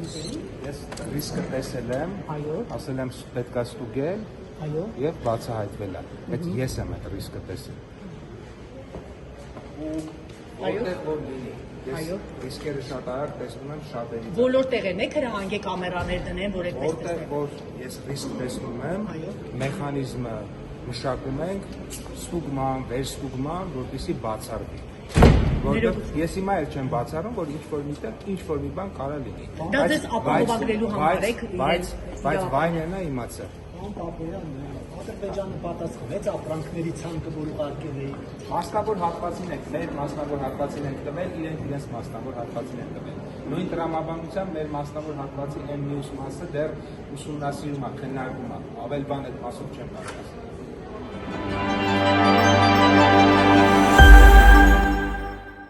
Ես ռիսկը տեսել եմ, ասել եմ պետք է ստուգել եւ բացահայտվել է։ Այդ ես եմ այդ ռիսկը տեսել։ Որտեղ որ լինի։ Ես ռիսկերը շատ արագ տեսնում եմ շատերի։ Բոլոր տեղերն եք հրահանգե կամերաներ դնեն, որ այդպես Որտեղ որ ես ռիսկ տեսնում եմ, մեխանիզմը մշակում ենք, ստուգման, վերստուգման, որպեսզի բացառվի։ Որտեղ ես հիմա էլ չեմ բացառում, որ ինչ որ մի բան կարա լինի։ Դա ձեզ ապահովագրելու համար եք, բայց վայնենա իմացա։ Ադրբեջանը պատասխանեց ապրանքների ցանկը, որ ուղարկել էի։ Մասնավոր հատվածին եք, մեր մասնավոր հատվածին ենք տվել, իրենց մասնավոր հատվածին են տվել։ Նույն տրամաբանությամբ մեր մասնավոր հատվածի այն մյուս մասը դեռ ուսումնասիրում է, քննարկում է, ավել բան այդ մասով չեմ կարող ասել։